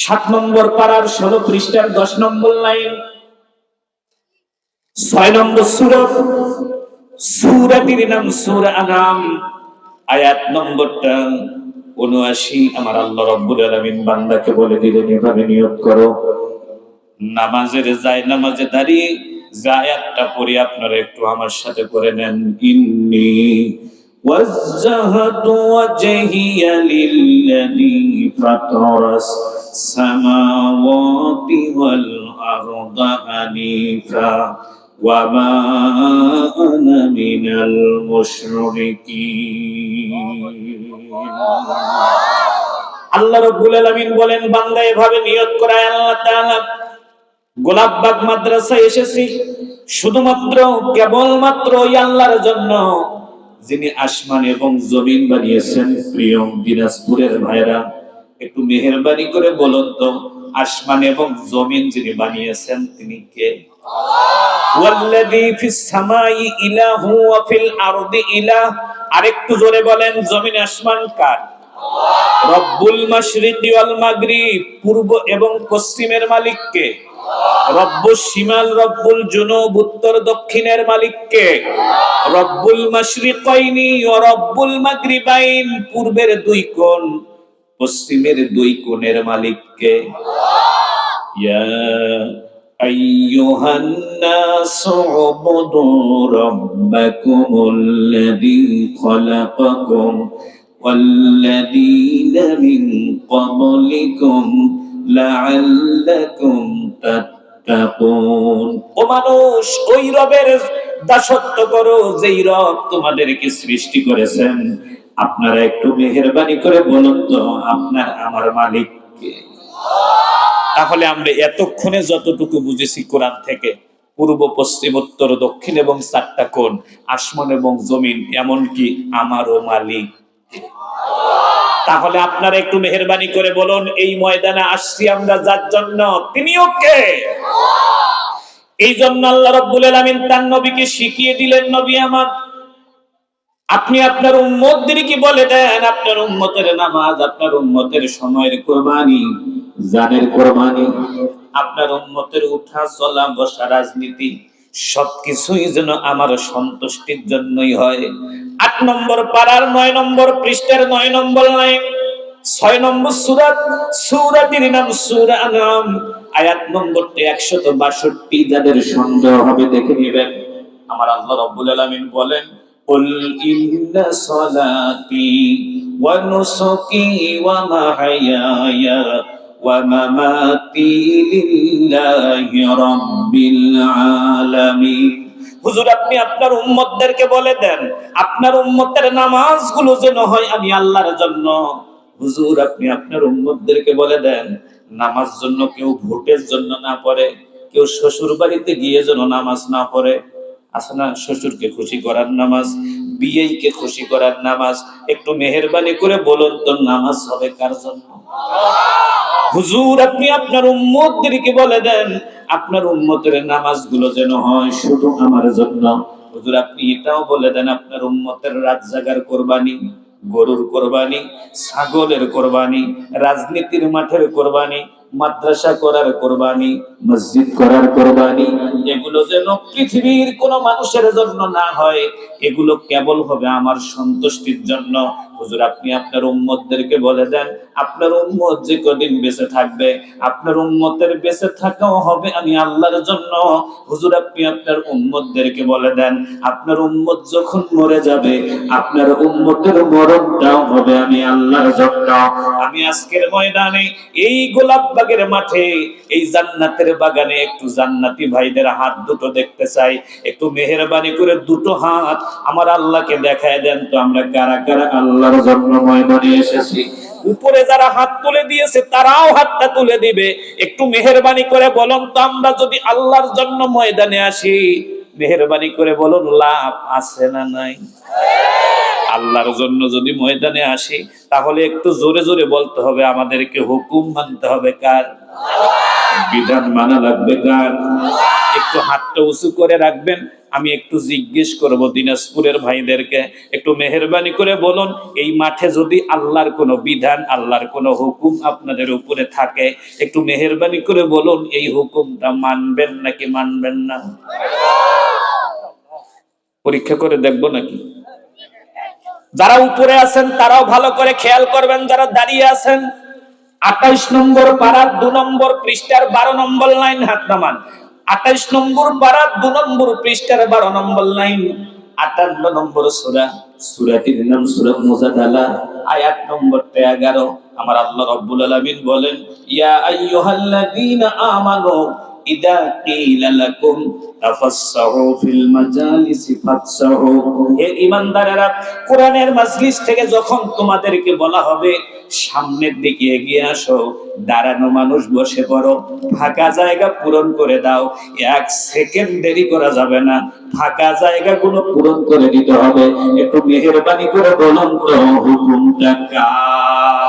7 নম্বর পারার 16 পৃষ্ঠার 10 নম্বর লাইন, 6 নম্বর সূরা, সূরাটির নাম সূরা আনাম, আয়াত নম্বরটা 79। আমার আল্লাহ রাব্বুল আলামিন বান্দাকে বলে দিলেন, এভাবে নিয়ত করো। নামাজের যায় নামাজে দাঁড়িয়ে যে আয়াতটা পড়ি আপনারা একটু আমার সাথে করে নেন। ইন্নী ওয়াজ্জাহাতু ওয়াজহিয়া লিল্লাযী ফাতারাস সামাওয়াতি ওয়াল আরদা হানিফা ওয়া মা আনা মিনাল মুশরিকিন। আল্লাহ রাব্বুল আলামিন বলেন, বান্দা এভাবে নিয়ত করে, আল্লাহ তাআলা গোলাপবাগ মাদ্রাসায় এসেছি শুধুমাত্র কেবলমাত্র ওই আল্লাহর জন্য যিনি আসমান এবং জমিন বানিয়েছেন। প্রিয় দিনাজপুরের ভাইরা, একটু মেহেরবানি করে বলুন তো, আসমান এবং জমিন যিনি বানিয়েছেন তিনি কে? ওয়াল্লাযী ফিস সামাই ইলাহু ওয়া ফিল আরদি ইলাহ। আরেকটু জোরে বলেন, জমিন আসমান কার? রব্বুল মাশরিকি ওয়াল মাগরিব, পূর্ব এবং পশ্চিমের মালিক কে? রব্বুস শিমাল রব্বুল জুনুব, উত্তর দক্ষিণের মালিক কে? রব্বুল মাশরিকাইনি ওয়া রব্বুল মাগরিবাইন, পূর্বের দুই কোণ পশ্চিমের দুই কোণের মালিক কে? ইয়া আইয়ুহান নাসু উবুদু রাব্বাকুমুল্লাযী খালাকাকুম ওয়াল্লাযীনা মিন ক্বাবলিকুম লাআল্লাকুম তাত্তাকুন। ও মানুষ, ওই রবের দাসত্ব করো যেই রব তোমাদেরকে সৃষ্টি করেছেন। আপনারা একটু মেহেরবানি করে বলুন তো, আপনার আমার মালিক কে? তাহলে আমরা এতক্ষণে যতটুকু বুঝেছি কোরআন থেকে, পূর্ব পশ্চিম উত্তর দক্ষিণ এবং 4টা কোণ, আসমান এবং জমিন, এমনকি আমারও মালিক কে? তাহলে আপনারা একটু মেহেরবানি করে বলুন, এই ময়দানে আসছি আমরা যার জন্য, তিনিও কে? এই জন্য আল্লাহ রাব্বুল আলামিন তার নবীকে শিখিয়ে দিলেন, নবী আমার, আপনি আপনার উম্মতদেরকে বলে দেন, আপনার উম্মতের নামাজ, আপনার উম্মতের সময়ের কুরবানি, জানের কুরবানি, আপনার উম্মতের উঠা চলা বসা রাজনীতি সবকিছুই যেন আমার সন্তুষ্টির জন্যই হয়। 8 নম্বর পারার 9 নম্বর পৃষ্ঠার 9 নম্বর লাইন, 6 নম্বর সূরা, সূরাটির নাম সূরা আনাম, আয়াত নম্বরটি 162। যাদের সন্দেহ হবে দেখে নেবেন। আমার আল্লাহ রাব্বুল আলামিন বলেন, কুল ইন্না সালাতি ওয়া নুসুকি ওয়া মাহইয়ায়া ওয়া মামাতি লিল্লাহি রাব্বিল আলামিন। হুজুর, আপনি আপনার উম্মতদেরকে বলে দেন, আপনার উম্মতের নামাজগুলো যেন হয় আমি আল্লাহর জন্য। হুজুর, আপনি আপনার উম্মতদেরকে বলে দেন, নামাজ জন্য কেউ ভোটের জন্য না পড়ে, কেউ শ্বশুর বাড়িতে গিয়ে যেন নামাজ না পড়ে। আছে না, শ্বশুরকে খুশি করার নামাজ, বিয়েকে খুশি করার নামাজ। একটু মেহেরবানি করে বলুন তো, নামাজ হবে কার জন্য? হুজুর, আপনি আপনার উম্মতদেরকে বলে দেন, আপনার উম্মতের নামাজগুলো যেন হয় শুধু আমার জন্য। হুজুর, আপনি এটাও বলে দেন, আপনার উম্মতের রাত জাগার কোরবানি, গরুর কোরবানি, ছাগলের কোরবানি, রাজনীতির মাঠের কোরবানি, মাদ্রাসা করার কোরবানি, মসজিদ করার কোরবানি, এগুলো যেন পৃথিবীর কোন মানুষের জন্য না হয়, এগুলো কেবল হবে আমার সন্তুষ্টির জন্য। হুজুর, আপনি আপনার উম্মতদেরকে বলে দেন, আপনার উম্মত যে কদিন বেঁচে থাকবে, আপনার উম্মতের বেঁচে থাকাও হবে আমি আল্লাহর জন্য। হুজুর, আপনি আপনার উম্মতদেরকে বলে দেন, আপনার উম্মত যখন মরে যাবে, আপনার উম্মতের মরণটাও হবে আমি আল্লাহর জন্য। আমি আজকের ময়দানে, এই গোলাপবাগের মাঠে, এই জান্নাতের বাগানে একটু জান্নাতি ভাইদের হাত দুটো দেখতে চাই। একটু মেহেরবানি করে দুটো হাত আমার আল্লাহকে দেখায় দেন তো, আমরা কারা কারা আল্লাহর জন্য ময়দানে এসেছি। উপরে যারা হাত তুলে দিয়েছে তারাও হাতটা তুলে দিবে। একটু মেহেরবানি করে বলুন তো, আমরা যদি আল্লাহর জন্য ময়দানে আসি, মেহেরবানি করে বলুন, লাভ আছে না নাই? আল্লাহর জন্য যদি ময়দানে আসি, তাহলে একটু জোরে জোরে বলতে হবে, আমাদেরকে হুকুম মানতে হবে কার? বিধান মানা লাগবে কার? একটু হাতটা উঁচু করে রাখবেন। আমি একটু জিজ্ঞেস করব দিনাজপুরের ভাইদেরকে, একটু মেহেরবানি করে বলুন, এই মাঠে যদি আল্লাহর কোনো বিধান, আল্লাহর কোনো হুকুম আপনাদের উপরে থাকে, একটু মেহেরবানি করে বলুন এই হুকুমটা মানবেন নাকি মানবেন না? পরীক্ষা করে দেখবো নাকি? যারা উপরে আছেন তারাও ভালো করে খেয়াল করবেন, যারা দাঁড়িয়ে আছেন 28 নম্বর পারার 2 নম্বর পৃষ্ঠার 12 নম্বর লাইন, হাত নামান। 28 নম্বর পারার 2 নম্বর পৃষ্ঠার 12 নম্বর লাইন, 58 নম্বর সূরা, সূরাটির নাম সূরা মুজাদালা, আয়াত নম্বর 11। আমার আল্লাহ রাব্বুল আলামিন বলেন, ইয়া আইয়ুহাল্লাযীনা আমানু ইদা কিলা লাকুম তাফাসসাহু ফিল মাজালিসি ফাফসাহু। হে ঈমানদারেরা, কোরআনের মাজলিস থেকে যখন তোমাদেরকে বলা হবে সামনের দিকে এগিয়ে আসো, দাঁড়ানো মানুষ বসে পড়ো, ফাঁকা জায়গা পূরণ করে দাও, 1 সেকেন্ড দেরি করা যাবে না, ফাঁকা জায়গাগুলো পূরণ করে দিতে হবে। একটু মেহেরবানি করে বলুন তো হুকুমটা কার?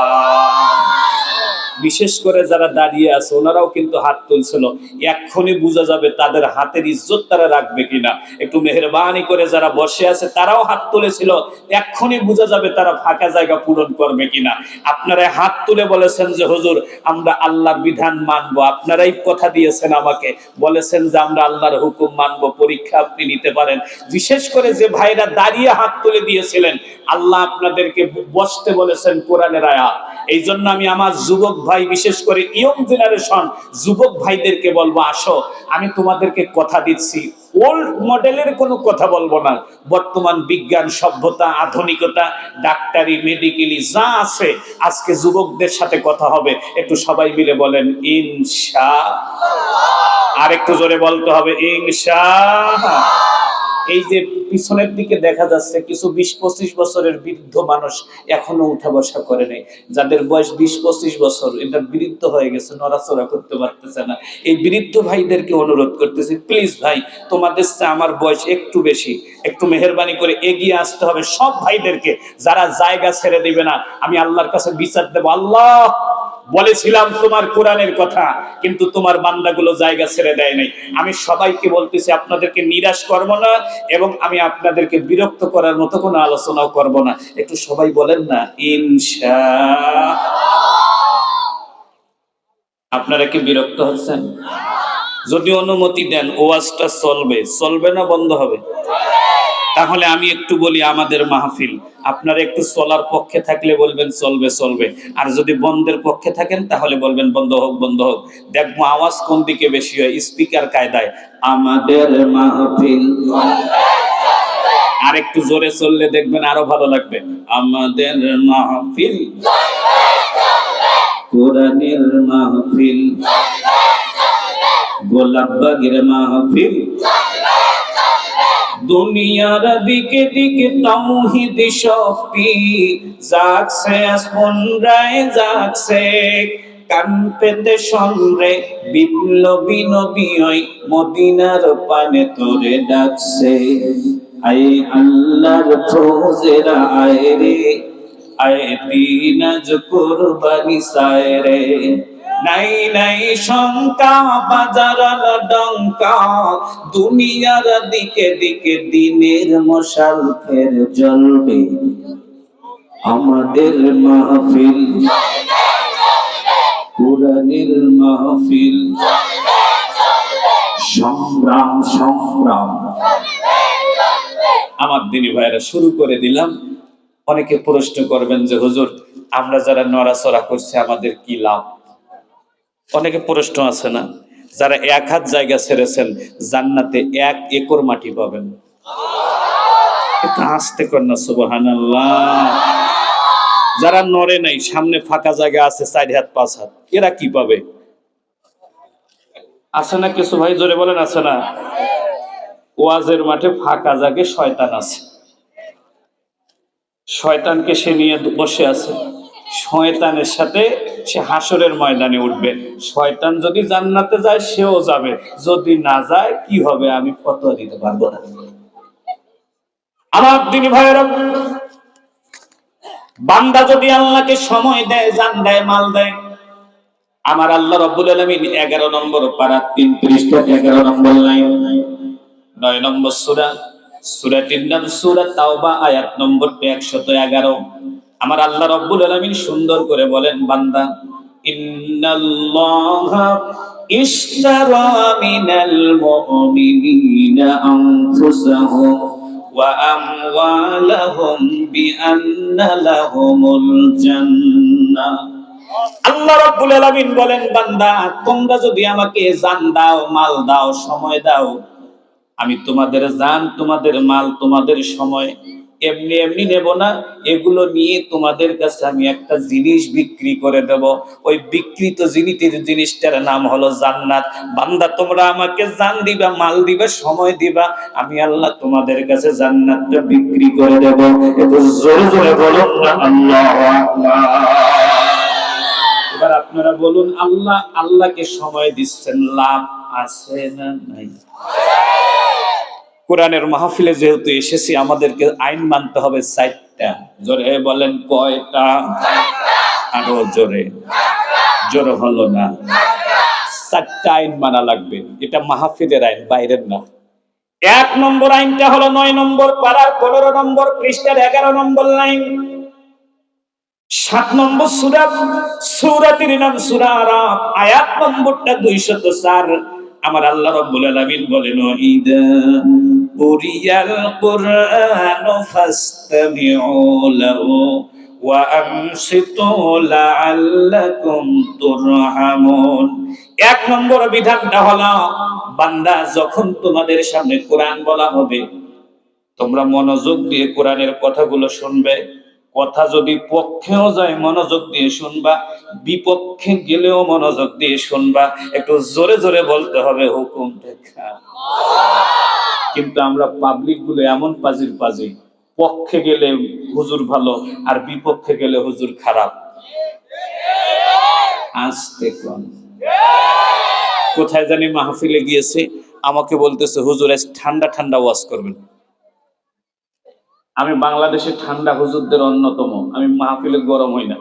বিশেষ করে যারা দাঁড়িয়ে আছে ওনারাও কিন্তু হাত তুলছিল, এক্ষুনি বোঝা যাবে তাদের হাতের ইজ্জত তারা রাখবে কিনা। একটু মেহেরবানি করে যারা বসে আছে তারাও হাত তুলেছিল, এক্ষুনি বোঝা যাবে তারা ফাঁকা জায়গা পূরণ করবে কিনা। আপনারা হাত তুলে বলেছেন যে হুজুর আমরা আল্লাহর বিধান মানবো, আপনারাই কথা দিয়েছেন আমাকে, বলেছেন যে আমরা আল্লাহর হুকুম মানবো, পরীক্ষা আপনি নিতে পারেন। বিশেষ করে যে ভাইরা দাঁড়িয়ে হাত তুলে দিয়েছিলেন, আল্লাহ আপনাদেরকে বসতে বলেছেন কোরআনের আয়াত। এই জন্য আমি আমার যুবক ভাই, বিশেষ করে ইয়ং জেনারেশন যুবক ভাইদেরকে বলবো, আসো আমি তোমাদেরকে কথা দিচ্ছি, ওল্ড মডেলের কোনো কথা বলবো না। বর্তমান বিজ্ঞান, সভ্যতা, আধুনিকতা, ডাক্তারি, মেডিকেলি যা আছে, আজকে যুবকদের সাথে কথা হবে। একটু সবাই মিলে বলেন ইনশাআল্লাহ। আর একটু জোরে বলতে হবে ইনশাআল্লাহ। এই যে পিছনের দিকে দেখা যাচ্ছে কিছু 20-25 বছরের বৃদ্ধ মানুষ এখনো উঠা বসা করে নাই, যাদের বয়স 20-25 বছর, এটা বৃদ্ধ হয়ে গেছে, নড়াচড়া করতে পারতেছে না। এই বৃদ্ধ ভাইদেরকে অনুরোধ করতেছি, প্লিজ ভাই, তোমাদের চেয়ে আমার বয়স একটু বেশি, একটু মেহেরবানি করে এগিয়ে আসতে হবে সব ভাইদেরকে। যারা জায়গা ছেড়ে দিবে না, আমি আল্লাহর কাছে বিচার দেব। আল্লাহ, বলেছিলাম তোমার কোরআনের কথা, কিন্তু তোমার বান্দাগুলো জায়গা ছেড়ে দেয় নাই। আমি সবাইকে বলতেছি আপনাদেরকে নিরাশ করব না, এবং আমি আপনাদেরকে বিরক্ত করার মতো কোনো আলোচনাও করব না। একটু সবাই বলেন না ইনশাআল্লাহ। আপনারা কি বিরক্ত হচ্ছেন? যদি অনুমতি দেন ওয়াজটা চলবে, চলবে না বন্ধ হবে? তাহলে আমি একটু বলি, আমাদের মাহফিল আপনারা একটু চলার পক্ষে থাকলে বলবেন চলবে চলবে, আর যদি বন্ধের পক্ষে থাকেন তাহলে বলবেন বন্ধ হোক বন্ধ হোক। দেখবো আওয়াজ কোন দিকে বেশি হয়, স্পিকার কায়দায়। আমাদের মাহফিল, আর একটু জোরে চললে দেখবেন আরো ভালো লাগবে। আমাদের মাহফিল, কোরআনের মাহফিল, গোলাপবাগের মাহফিল, দুনিয়ার দিকে দিকে তাওহীদ শক্তি জাগছে, আসমান রায় জাগছে, কান পেতে শুনরে বিপ্লবী নবী ওই মদিনার পানে তোরে ডাকছে। আয় আল্লাহর ফৌজেরা আয় রে, আয় দিন আজ কুরবানি চায় রে। নাই নাই শঙ্কা, বাজার ডঙ্কা, দুনিয়ার দিকে দিকে দিনের মশাল ফের জ্বলবে। আমাদের মাহফিল, কোরআনের মাহফিল, সংগ্রাম সংগ্রাম। আমার দিনী ভাইরা, শুরু করে দিলাম। অনেকে প্রশ্ন করবেন যে হুজুর আমরা যারা নড়াচড়া করছি আমাদের কি লাভ? অনেকে প্রশ্ন আছে না? যারা 1 হাত জায়গা ছেড়েছেন জান্নাতে 1 একর মাটি পাবেন। এটা আস্তে কর না সুবহানাল্লাহ। যারা নড়ে নাই, সামনে ফাঁকা জায়গা আছে 4 হাত 5 হাত, এরা কি পাবে? আছে না কিছু ভাই? জোরে বলেন আছে না? ওয়াজের মাঠে ফাঁকা জায়গায় শয়তান আছে, শয়তানকে সে নিয়ে বসে আছে, শয়তানের সাথে সে হাসরের ময়দানে উঠবে। শয়তান যদি জান্নাতে যায় সেও যাবে, যদি না যায় কি হবে আমি ফতোয়া দিতে পারবো না। আমার দিনী ভাইয়েরা, বান্দা যদি আল্লাহকে সময় দেয়, জান দেয়, মাল দেয়, আমার আল্লাহ রাব্বুল আলামিন 11 নম্বর পারা 3 পৃষ্ঠা 11 নম্বর লাইন 9 নম্বর সূরা, সূরাটির নাম সূরা তাওবা, আয়াত নম্বর 111। আমার আল্লাহ রাব্বুল আলামিন সুন্দর করে বলেন, বান্দা ইন্নাল্লাহা ইশতারা মিনাল মুমিনিনা আনফুসাহুম ওয়া আমওয়ালাহুম বিআন্না লাহুমুল জান্নাহ। আল্লাহ রাব্বুল আলামিন বলেন, বান্দা তোমরা যদি আমাকে জান দাও, মাল দাও, সময় দাও, আমি তোমাদের জান, তোমাদের মাল, তোমাদের সময় এমনি এমনি নেব না। এগুলো নিয়ে তোমাদের কাছে আমি একটা জিনিস বিক্রি করে দেব। ওই বিকৃত জিনিসটার নাম হলো জান্নাত। বান্দা তোমরা আমাকে জান দিবা, মাল দিবা, সময় দিবা, আমি আল্লাহ তোমাদের কাছে জান্নাতটা বিক্রি করে দেব। একটু জোরে জোরে বলুন না আল্লাহু আকবার। এবার আপনারা বলুন, আল্লাহকে সময় দিচ্ছেন, লাভ আছে না নাই? কোরআনের মাহফিলে যেহেতু এসেছি, আমাদেরকে আইন মানতে হবে 4টা। জোরে বলেন কয়টা? আরো জোরে। জোরে হলো না। 4টা আইন মানা লাগবে। এটা মাহফিলের আইন, বাইরের না। 1 নম্বর আইনটা হলো 9 নম্বর পারার 15 নম্বর পৃষ্ঠার 11 নম্বর লাইন, 7 নম্বর সূরা, সূরাটির নাম সূরা আরাফ, আয়াত নম্বরটা 204। আমার আল্লাহ রাব্বুল আলামিন বলেন, ইদা কুরিয়াল কুরআনু ফাসতামিউ লাহু ওয়া আনসিতু লাআল্লাকুম তুরহামুন। 1 নম্বর বিধানটা হলো, বান্দা যখন তোমাদের সামনে কোরআন বলা হবে, তোমরা মনোযোগ দিয়ে কোরআনের কথাগুলো শুনবে। কথা যদি পক্ষেও যায় মনোযোগ দিয়ে শুনবা, বিপক্ষে গেলেও মনোযোগ দিয়ে শুনবা। একটু জোরে জোরে বলতে হবে, হুকুম দেখা। কিন্তু আমরা পাবলিক গুলো এমন পাজির পাজি, পক্ষে গেলে হুজুর ভালো আর বিপক্ষে গেলে হুজুর খারাপ। আস্তে কোন কোথায় জানি মাহফিলে গিয়েছে, আমাকে বলতেছে, হুজুর আজ ঠান্ডা ঠান্ডা ওয়াজ করবেন। আমি বাংলাদেশের ঠান্ডা হুজুরদের অন্যতম, আমি মাহফিলে গরম হই না।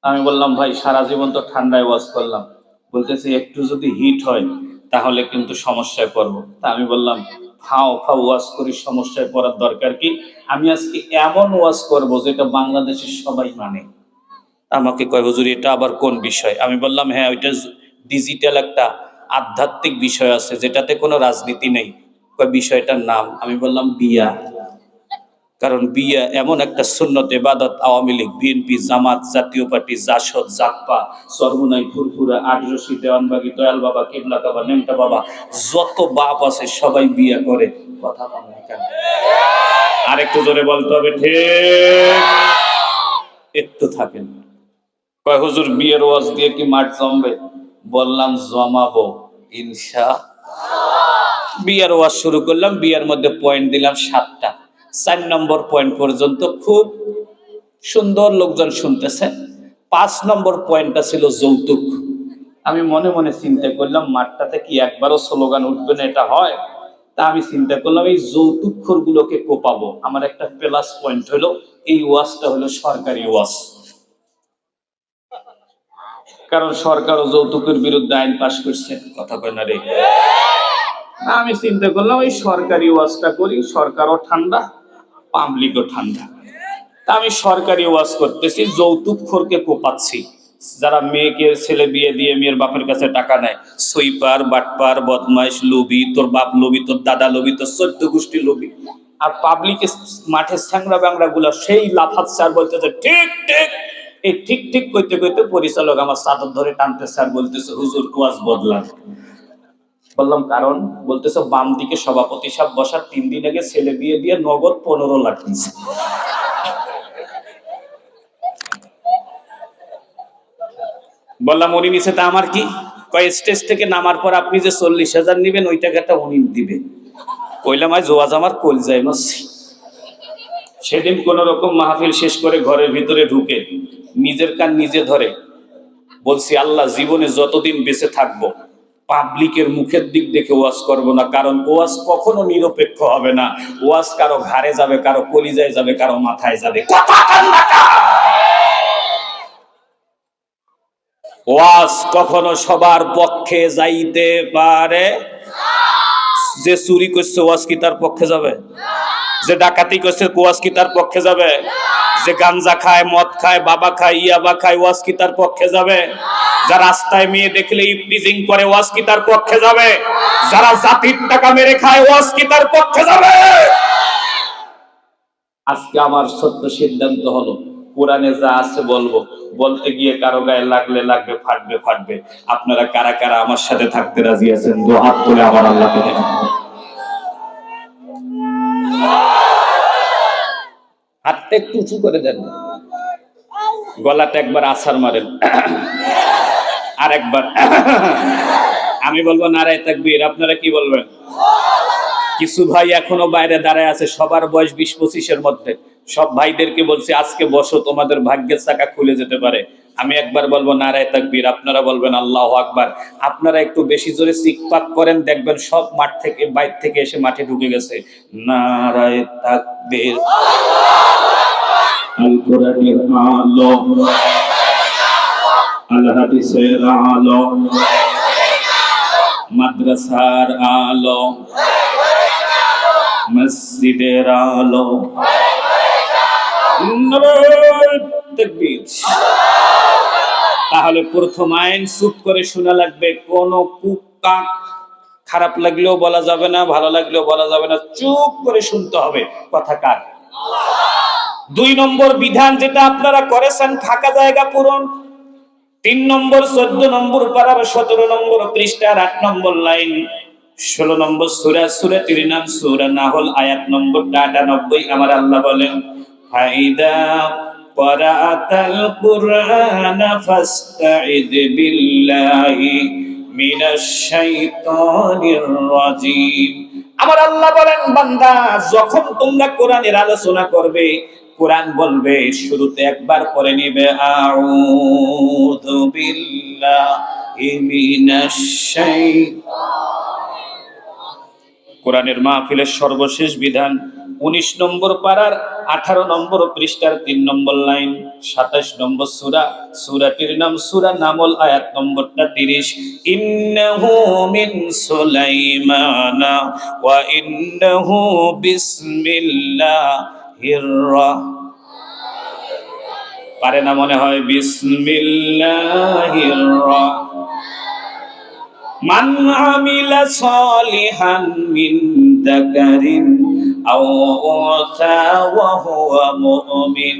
আমি বললাম, ভাই সারা জীবন তো ঠান্ডায় ওয়াজ করলাম। বলতেছে, একটু যদি হিট হয় তাহলে কিন্তু সমস্যায় পড়বো। তা আমি বললাম, ফাও ফাও ওয়াজ করি, সমস্যায় পড়ার দরকার কি? আমি আজকে এমন ওয়াজ করব যেটা বাংলাদেশের সবাই মানে। আমাকে কয়, হুজুর এটা আবার কোন বিষয়? আমি বললাম, হ্যাঁ ওইটা ডিজিটাল একটা আধ্যাত্মিক বিষয় আছে, যেটাতে কোনো রাজনীতি নেই। কয় বিষয়টার নাম? আমি বললাম বিয়া। কারণ বিয়া এমন একটা সুন্নত ইবাদত, আওয়ামী লীগ, বিএনপি, জামাত, জাতীয় পার্টি, জাসদ, জাকপা, সরমুনাই, ফুরফুরা, আটরশি, দেওয়ানবাগি, দয়াল বাবা, কিবলা কাবা, নেংটা বাবা, যত বাপ আছে সবাই বিয়া করে। কথা বলেন না কেন? আর একটু জোরে বলতে হবে, ঠিক? একটু থাকেন। কয় হুজুর বিয়ের ওয়াজ দিয়ে কি মাঠ জমবে? বললাম, জমাবো ইনশাআল্লাহ। বিয়ের ওয়াজ শুরু করলাম, বিয়ের মধ্যে পয়েন্ট দিলাম 7টা। 4 নম্বর পয়েন্ট পর্যন্ত খুব সুন্দর লোকজন শুনতেছে। 5 নম্বর পয়েন্টটা ছিল যৌতুক। আমি মনে মনে চিন্তা করলাম, মাঠটাতে কি একবারও স্লোগান উঠবে না? এটা হয়। তা আমি চিন্তা করলাম, এই যৌতুকখোর গুলোকে কোপাবো। আমার একটা প্লাস পয়েন্ট হলো, এই ওয়াজটা হলো সরকারি ওয়াজ। কারণ সরকারও যৌতুকের বিরুদ্ধে আইন পাশ করছে। কথা কয় না রে? আমি চিন্তা করলাম, এই সরকারি ওয়াজটা করি, সরকারও ঠান্ডা, পাবলিকও ঠান্ডা। তা আমি সরকারি ওয়াজ করতেছি, যৌতুকখোরকে কোপাচ্ছি। যারা মেয়েকে ছেলে বিয়ে দিয়ে মেয়ের বাপের কাছে টাকা নেয়, সুইপার, বাটপার, বদমাইশ, লোভী, তোর বাপ লোভী, তোর দাদা লোভী, তোর 14 গোষ্ঠী লোভী। আর পাবলিকে মাঠে স্যাংরা ব্যাংরা গুলা সেই লাফাচ্ছে আর বলতেছে, ঠিক ঠিক। এই ঠিক ঠিক কইতে কইতে পরিচালক আমার চাদর ধরে টানতেছে আর বলতেছে, হুজুর ওয়াজ বদলান। বললাম কারণ? বলতেছে, বাম দিকে সভাপতি সাহেব বসার 3 দিন আগে ছেলে বিয়ে দিয়ে নগদ 15 লাখ দিয়েছে। বললাম, উনি নিচে, তা আমার কি? কয় স্টেজ থেকে নামার পর আপনি যে 40,000 নিবেন, ওই টাকাটা উনি দিবে। কইলাম, আজ ওয়াজ আমার কলজায় মারছি। সেদিন কোন রকম মাহফিল শেষ করে ঘরের ভিতরে ঢুকে নিজের কান নিজে ধরে বলছি, আল্লাহ জীবনে যতদিন বেঁচে থাকবো পাবলিকের মুখের দিক দেখে ওয়াজ করব না। কারণ ওয়াজ কখনো নিরপেক্ষ হবে না। ওয়াজ কারো ঘাড়ে যাবে, কারো কলিজায় যাবে, কারো মাথায় যাবে। কথা কান্না। ওয়াজ কখনো সবার পক্ষে যাইতে পারে। যে চুরি করছে ওয়াজ কি তার পক্ষে যাবে? যে ডাকাতি করছে ওয়াজ কি তার পক্ষে যাবে? যে গাঞ্জা খায়, মদ খায়, বাবা খায়, ইয়াবা খায়, ওয়াজ কি তার পক্ষে যাবে? যারা রাস্তায় মেয়ে দেখলে ইপটিজিং করে ওয়াজ কি তার পক্ষে যাবে? যারা জাতির টাকা মেরে খায় ওয়াজ কি তার পক্ষে যাবে? আজকে আমার সত্য সিদ্ধান্ত হলো, কোরআনে যা আছে বলবো, বলতে গিয়ে কারো গায়ে লাগলে লাগবে, ফাটবে ফাটবে। আপনারা কারা কারা আমার সাথে থাকতে রাজি আছেন? দু হাত তুলে আমার আল্লাহকে দেখান। হাতটা একটু উঁচু করে দেন, গলাটা একবার আছাড় মারেন, আর একবার আমি বলবো নারায়ে তাকবীর, আপনারা কি বলবেন? কিছু ভাই এখনো বাইরে দাঁড়ায় আছে, সবার বয়স 20-25-এর মধ্যে। সব ভাইদেরকে বলছি আজকে বসো, তোমাদের ভাগ্যের চাকা খুলে যেতে পারে। আমি একবার বলবো নারায়ে তাকবীর, আপনারা বলবেন আল্লাহু আকবার। আপনারা একটু বেশি জোরে চিৎকার করেন, দেখবেন সব মাঠ থেকে, বাইরে থেকে এসে মাঠে ঢুকে গেছে। নারায়ে তাকবীর। আল কোরআনের আলো, আল হাদিসের আলো, মাদ্রাসার আলো, মসজিদের আলো। তাহলে প্রথম আইন চুপ করে শোনা লাগবে, কোন কুকা খারাপ লাগলেও বলা যাবে না, ভালো লাগলেও বলা যাবে না, চুপ করে শুনতে হবে। কথা কার? 2 নম্বর বিধান যেটা আপনারা করেছেন, ফাঁকা জায়গা পূরণ। 3 নম্বর 14 নম্বর পারার 17 নম্বর পৃষ্ঠার 8 নম্বর লাইন, 16 নম্বর সূরা, সূরাটির নাম সূরা নাহল, আয়াত নম্বর 98। আমার আল্লাহ বলেন, ফাইদা ক্বারাআতাল কুরআনা ফাসতাইদ বিল্লাহি মিনাশ শাইতানির রাজীম। আমার আল্লাহ বলেন, বান্দা যখন তোমরা কোরআনের আলোচনা করবে, কোরআন বলবে শুরুতে একবার পড়ে নিবে আউযু বিল্লাহি মিনাশ শাইতানির। কোরআনের মাহফিলের সর্বশেষ বিধান 19 নম্বর পারার 18 নম্বর পৃষ্ঠার 3 নম্বর লাইন, 27 নম্বর সূরা, সূরাটির নাম সূরা নামল, আয়াত নম্বরটা 30। ইন্নাহু মিন সুলাইমানা ওয়া ইন্নাহু বিসমিল্লাহির পারে না মনে হয়, বিসমিল্লাহির মান আমিলা সালিহান মিন যাকারিন আও উনসা ওয়া হুয়া মুমিন।